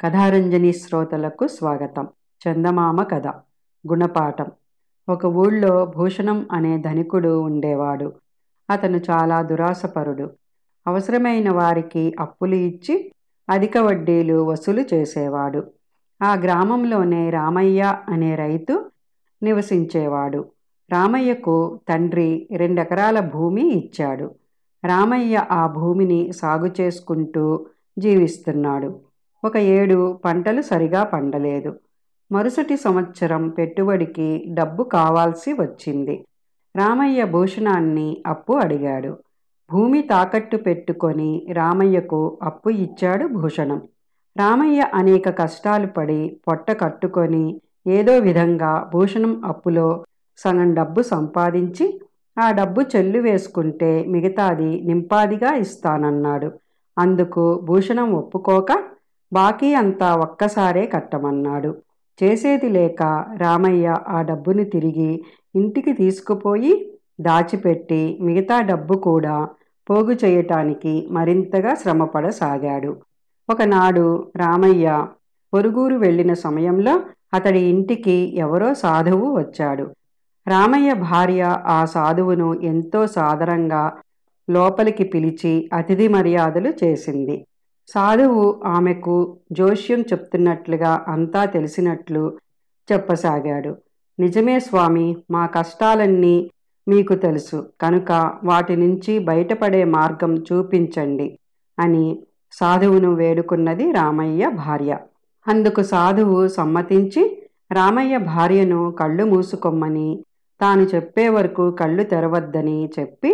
కథారంజని శ్రోతలకు స్వాగతం. చందమామ కథ. గుణపాఠం. ఒక ఊళ్ళో భూషణం అనే ధనికుడు ఉండేవాడు. అతను చాలా దురాశపరుడు. అవసరమైన వారికి అప్పులు ఇచ్చి అధిక వడ్డీలు వసూలు చేసేవాడు. ఆ గ్రామంలోనే రామయ్య అనే రైతు నివసించేవాడు. రామయ్యకు తండ్రి 2 ఎకరాల భూమి ఇచ్చాడు. రామయ్య ఆ భూమిని సాగు చేసుకుంటూ జీవిస్తున్నాడు. ఒక ఏడు పంటలు సరిగా పండలేదు. మరుసటి సంవత్సరం పెట్టుబడికి డబ్బు కావాల్సి వచ్చింది. రామయ్య భూషణాన్ని అప్పు అడిగాడు. భూమి తాకట్టు పెట్టుకొని రామయ్యకు అప్పు ఇచ్చాడు భూషణం. రామయ్య అనేక కష్టాలు పడి పొట్ట కట్టుకొని ఏదో విధంగా భూషణం అప్పులో సగం డబ్బు సంపాదించి ఆ డబ్బు చెల్లు వేసుకుంటే మిగతాది నింపాదిగా ఇస్తానన్నాడు. అందుకు భూషణం ఒప్పుకోక బాకీ అంతా ఒక్కసారే కట్టమన్నాడు. చేసేది లేక రామయ్య ఆ డబ్బుని తిరిగి ఇంటికి తీసుకుపోయి దాచిపెట్టి మిగతా డబ్బు కూడా పోగు చేయటానికి మరింతగా శ్రమపడసాగాడు. ఒకనాడు రామయ్య పొరుగురు వెళ్ళిన సమయంలో అతడి ఇంటికి ఎవరో సాధువు వచ్చాడు. రామయ్య భార్య ఆ సాధువును ఎంతో సాదరంగా లోపలికి పిలిచి అతిథి మర్యాదలు చేసింది. సాధువు ఆమెకు జోష్యం చెప్తున్నట్లుగా అంతా తెలిసినట్లు చెప్పసాగాడు. నిజమే స్వామి, మా కష్టాలన్నీ మీకు తెలుసు కనుక వాటి నుంచి బయటపడే మార్గం చూపించండి అని సాధువును వేడుకున్నది రామయ్య భార్య. అందుకు సాధువు సమ్మతించి రామయ్య భార్యను కళ్ళు మూసుకోమని, తాను చెప్పే వరకు కళ్ళు తెరవద్దని చెప్పి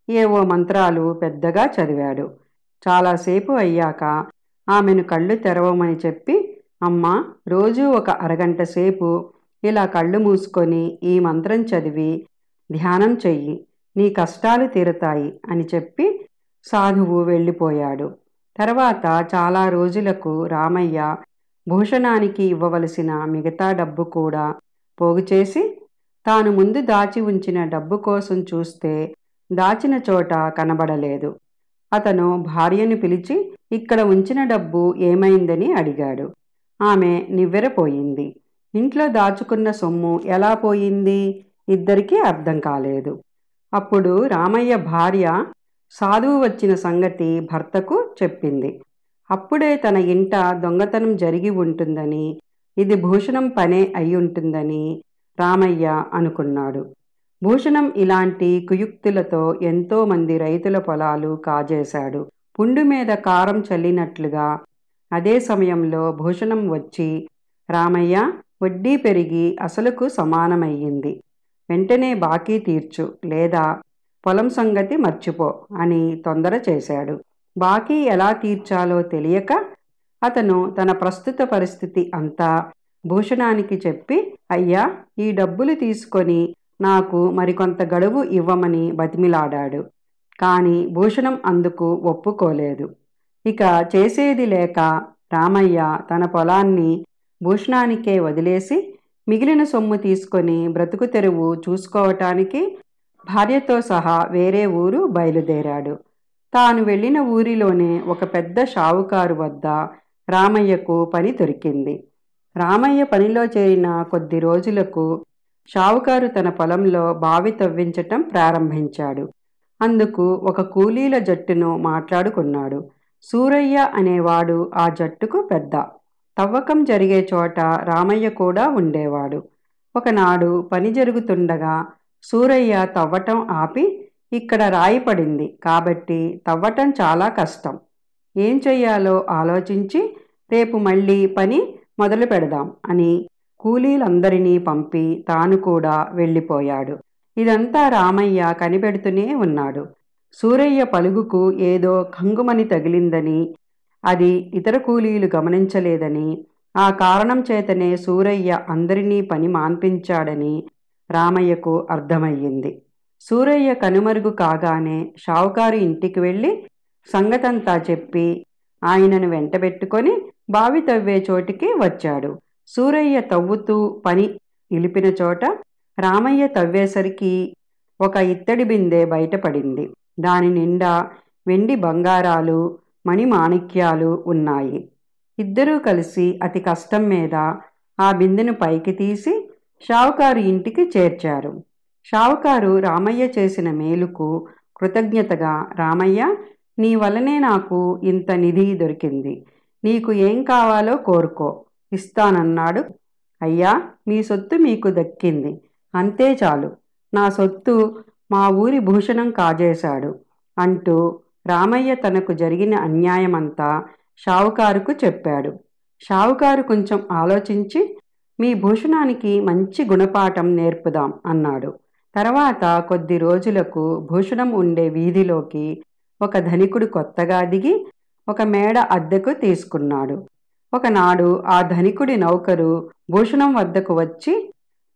ఏవో మంత్రాలు పెద్దగా చదివాడు. చాలాసేపు అయ్యాక ఆమెను కళ్ళు తెరవమని చెప్పి, అమ్మా, రోజూ ఒక అరగంట సేపు ఇలా కళ్ళు మూసుకొని ఈ మంత్రం చదివి ధ్యానం చెయ్యి, నీ కష్టాలు తీరతాయి అని చెప్పి సాధువు వెళ్ళిపోయాడు. తర్వాత చాలా రోజులకు రామయ్య భూషణానికి ఇవ్వవలసిన మిగతా డబ్బు కూడా పోగుచేసి తాను ముందు దాచి ఉంచిన డబ్బు కోసం చూస్తే దాచిన చోట కనబడలేదు. అతను భార్యను పిలిచి ఇక్కడ ఉంచిన డబ్బు ఏమైందని అడిగాడు. ఆమె నివ్వెరపోయింది. ఇంట్లో దాచుకున్న సొమ్ము ఎలా పోయింది? ఇద్దరికీ అర్థం కాలేదు. అప్పుడు రామయ్య భార్య సాధువు వచ్చిన సంగతి భర్తకు చెప్పింది. అప్పుడే తన ఇంట దొంగతనం జరిగి ఉంటుందని, ఇది భూషణం పనే అయ్యుంటుందని రామయ్య అనుకున్నాడు. భూషణం ఇలాంటి కుయుక్తులతో ఎంతోమంది రైతుల పొలాలు కాజేశాడు. పుండు మీద కారం చల్లినట్లుగా అదే సమయంలో భూషణం వచ్చి, రామయ్య, వడ్డీ పెరిగి అసలుకు సమానమయ్యింది, వెంటనే బాకీ తీర్చు లేదా పొలం సంగతి మర్చిపో అని తొందర చేశాడు. బాకీ ఎలా తీర్చాలో తెలియక అతను తన ప్రస్తుత పరిస్థితి అంతా భూషణానికి చెప్పి, అయ్యా, ఈ డబ్బులు తీసుకొని నాకు మరికొంత గడువు ఇవ్వమని బతిమిలాడాడు. కానీ భూషణం అందుకు ఒప్పుకోలేదు. ఇక చేసేది లేక రామయ్య తన పొలాన్ని భూషణానికే వదిలేసి మిగిలిన సొమ్ము తీసుకొని బ్రతుకు తెరువు చూసుకోవటానికి భార్యతో సహా వేరే ఊరు బయలుదేరాడు. తాను వెళ్ళిన ఊరిలోనే ఒక పెద్ద షావుకారు వద్ద రామయ్యకు పని దొరికింది. రామయ్య పనిలో చేరిన కొద్ది రోజులకు షావుకారు తన పొలంలో బావి తవ్వించటం ప్రారంభించాడు. అందుకు ఒక కూలీల జట్టును మాట్లాడుకున్నాడు. సూరయ్య అనేవాడు ఆ జట్టుకు పెద్ద. తవ్వకం జరిగే చోట రామయ్య కూడా ఉండేవాడు. ఒకనాడు పని జరుగుతుండగా సూరయ్య తవ్వటం ఆపి, ఇక్కడ రాయి పడింది కాబట్టి తవ్వటం చాలా కష్టం, ఏం చెయ్యాలో ఆలోచించి రేపు మళ్ళీ పని మొదలు పెడదాం అని కూలీలందరినీ పంపి తాను కూడా వెళ్ళిపోయాడు. ఇదంతా రామయ్య కనిపెడుతూనే ఉన్నాడు. సూరయ్య పలుగుకు ఏదో కంగుమని తగిలిందని, అది ఇతర కూలీలు గమనించలేదని, ఆ కారణం చేతనే సూరయ్య అందరినీ పని మాన్పించాడని రామయ్యకు అర్థమయ్యింది. సూరయ్య కనుమరుగు కాగానే షావుకారు ఇంటికి వెళ్ళి సంగతంతా చెప్పి ఆయనను వెంటబెట్టుకొని బావి తవ్వే చోటికి వచ్చాడు. సూరయ్య తవ్వుతూ పని నిలిపిన చోట రామయ్య తవ్వేసరికి ఒక ఇత్తడి బిందె బయటపడింది. దాని నిండా వెండి బంగారాలు, మణిమాణిక్యాలు ఉన్నాయి. ఇద్దరూ కలిసి అతి కష్టం మీద ఆ బిందెను పైకి తీసి షావుకారు ఇంటికి చేర్చారు. షావుకారు రామయ్య చేసిన మేలుకు కృతజ్ఞతగా, రామయ్య, నీ వల్లనే నాకు ఇంత నిధి దొరికింది. నీకు ఏం కావాలో కోరుకో, ఇస్తానన్నాడు. అయ్యా, మీ సొత్తు మీకు దక్కింది, అంతే చాలు. నా సొత్తు మా ఊరి భూషణం కాజేశాడు అంటూ రామయ్య తనకు జరిగిన అన్యాయమంతా షావుకారుకు చెప్పాడు. షావుకారు కొంచెం ఆలోచించి, మీ భూషణానికి మంచి గుణపాఠం నేర్పుదాం అన్నాడు. తర్వాత కొద్ది రోజులకు భూషణం ఉండే వీధిలోకి ఒక ధనికుడు కొత్తగా దిగి ఒక మేడ అద్దెకు తీసుకున్నాడు. ఒకనాడు ఆ ధనికుడి నౌకరు భూషణం వద్దకు వచ్చి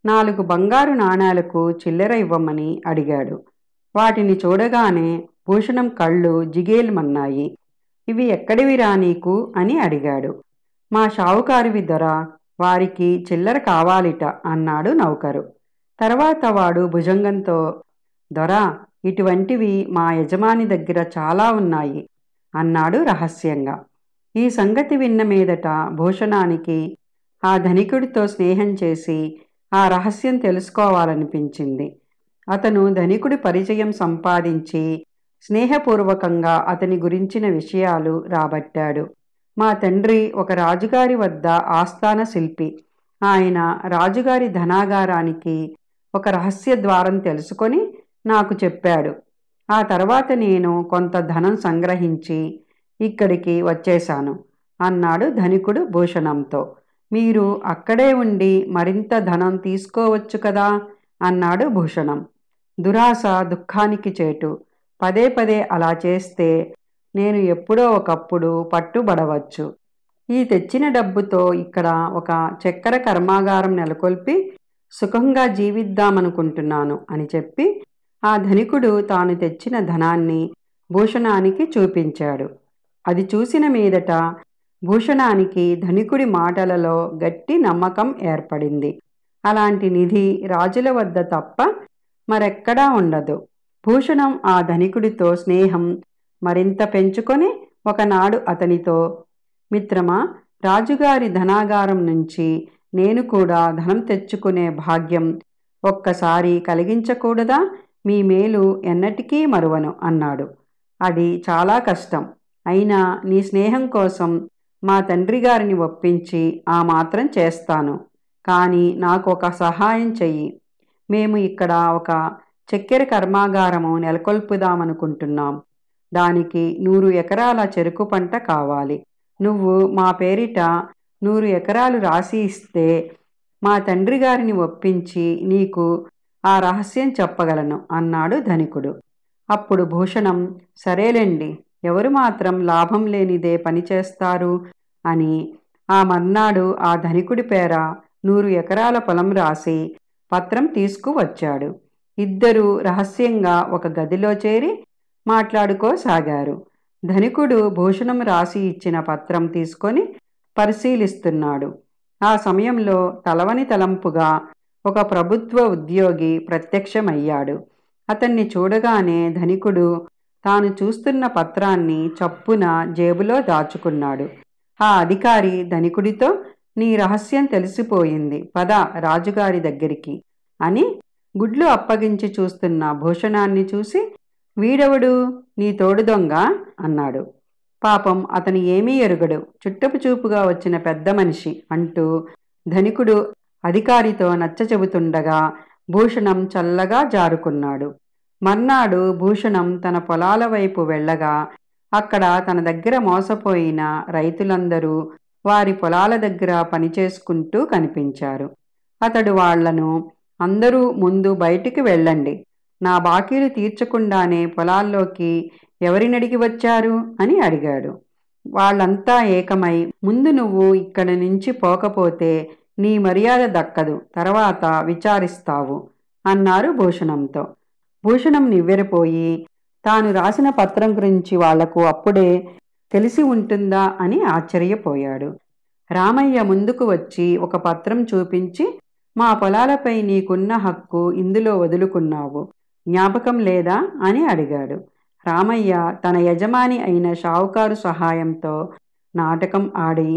4 బంగారు నాణాలకు చిల్లర ఇవ్వమని అడిగాడు. వాటిని చూడగానే భూషణం కళ్ళు జిగేల్మన్నాయి. ఇవి ఎక్కడివిరా నీకు అని అడిగాడు. మా షావుకారివి దొరా, వారికి చిల్లర కావాలిట అన్నాడు నౌకరు. తర్వాత వాడు భుజంగంతో, దొరా, ఇటువంటివి మా యజమాని దగ్గర చాలా ఉన్నాయి అన్నాడు రహస్యంగా. ఈ సంగతి విన్న మీదట భూషణానికి ఆ ధనికుడితో స్నేహం చేసి ఆ రహస్యం తెలుసుకోవాలనిపించింది. అతను ధనికుడి పరిచయం సంపాదించి స్నేహపూర్వకంగా అతని గురించిన విషయాలు రాబట్టాడు. మా తండ్రి ఒక రాజుగారి వద్ద ఆస్థాన శిల్పి. ఆయన రాజుగారి ధనాగారానికి ఒక రహస్య ద్వారం తెలుసుకొని నాకు చెప్పాడు. ఆ తర్వాత నేను కొంత ధనం సంగ్రహించి ఇక్కడికి వచ్చేశాను అన్నాడు ధనికుడు భూషణంతో. మీరు అక్కడే ఉండి మరింత ధనం తీసుకోవచ్చు కదా అన్నాడు భూషణం. దురాశ దుఃఖానికి చేటు. పదే పదే అలా చేస్తే నేను ఎప్పుడో ఒకప్పుడు పట్టుబడవచ్చు. ఈ తెచ్చిన డబ్బుతో ఇక్కడ ఒక చక్కెర కర్మాగారం నెలకొల్పి సుఖంగా జీవిద్దామనుకుంటున్నాను అని చెప్పి ఆ ధనికుడు తాను తెచ్చిన ధనాన్ని భూషణానికి చూపించాడు. అది చూసిన మీదట భూషణానికి ధనికుడి మాటలలో గట్టి నమ్మకం ఏర్పడింది. అలాంటి నిధి రాజుల వద్ద తప్ప మరెక్కడా ఉండదు. భూషణం ఆ ధనికుడితో స్నేహం మరింత పెంచుకొని ఒకనాడు అతనితో, మిత్రమా, రాజుగారి ధనాగారం నుంచి నేను కూడా ధనం తెచ్చుకునే భాగ్యం ఒక్కసారి కలిగించకూడదా? మీ మేలు ఎన్నటికీ మరువను అన్నాడు. అది చాలా కష్టం. అయినా నీ స్నేహం కోసం మా తండ్రి గారిని ఒప్పించి ఆ మాత్రం చేస్తాను. కానీ నాకు ఒక సహాయం చెయ్యి. మేము ఇక్కడ ఒక చక్కెర కర్మాగారము నెలకొల్పుదామనుకుంటున్నాం. దానికి 100 ఎకరాల చెరుకు పంట కావాలి. నువ్వు మా పేరిట 100 ఎకరాలు రాసి ఇస్తే మా తండ్రి గారిని ఒప్పించి నీకు ఆ రహస్యం చెప్పగలను అన్నాడు ధనికుడు. అప్పుడు భూషణం, సరేలేండి, ఎవరు మాత్రం లాభం లేనిదే పనిచేస్తారు అని ఆ మర్నాడు ఆ ధనికుడి పేర 100 ఎకరాల పొలం రాసి పత్రం తీసుకువచ్చాడు. ఇద్దరూ రహస్యంగా ఒక గదిలో చేరి మాట్లాడుకోసాగారు. ధనికుడు భూషణం రాసి ఇచ్చిన పత్రం తీసుకొని పరిశీలిస్తున్నాడు. ఆ సమయంలో తలవని తలంపుగా ఒక ప్రభుత్వ ఉద్యోగి ప్రత్యక్షమయ్యాడు. అతన్ని చూడగానే ధనికుడు తాను చూస్తున్న పత్రాన్ని చప్పున జేబులో దాచుకున్నాడు. ఆ అధికారి ధనికుడితో, నీ రహస్యం తెలిసిపోయింది, పద రాజుగారి దగ్గరికి అని గుడ్లు అప్పగించి చూస్తున్న భూషణాన్ని చూసి, వీడెవడు, నీ తోడు దొంగ అన్నాడు. పాపం అతను ఏమీ ఎరుగడు, చుట్టపు చూపుగా వచ్చిన పెద్ద మనిషి అంటూ ధనికుడు అధికారితో నచ్చచెబుతుండగా భూషణం చల్లగా జారుకున్నాడు. మర్నాడు భూషణం తన పొలాల వైపు వెళ్ళగా అక్కడ తన దగ్గర మోసపోయిన రైతులందరూ వారి పొలాల దగ్గర పనిచేసుకుంటూ కనిపించారు. అతడు వాళ్లను, అందరూ ముందు బయటికి వెళ్ళండి, నా బాకీలు తీర్చకుండానే పొలాల్లోకి ఎవరినడిగి వచ్చారు అని అడిగాడు. వాళ్ళంతా ఏకమై, ముందు నువ్వు ఇక్కడి నుంచి పోకపోతే నీ మర్యాద దక్కదు, తర్వాత విచారిస్తావు అన్నారు భూషణంతో. భూషణం నివ్వెరపోయి తాను రాసిన పత్రం గురించి వాళ్లకు అప్పుడే తెలిసి ఉంటుందా అని ఆశ్చర్యపోయాడు. రామయ్య ముందుకు వచ్చి ఒక పత్రం చూపించి, మా పొలాలపై నీకున్న హక్కు ఇందులో వదులుకున్నావు, జ్ఞాపకం లేదా అని అడిగాడు. రామయ్య తన యజమాని అయిన షావుకారు సహాయంతో నాటకం ఆడి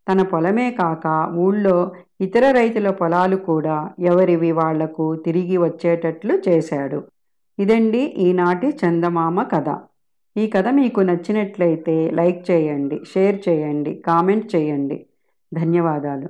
తన పొలమే కాక ఊళ్ళో ఇతర రైతుల పొలాలు కూడా ఎవరివి వాళ్లకు తిరిగి వచ్చేటట్లు చేశాడు. ఇదండి ఈనాటి చందమామ కథ. ఈ కథ మీకు నచ్చినట్లయితే లైక్ చేయండి, షేర్ చేయండి, కామెంట్ చేయండి. ధన్యవాదాలు.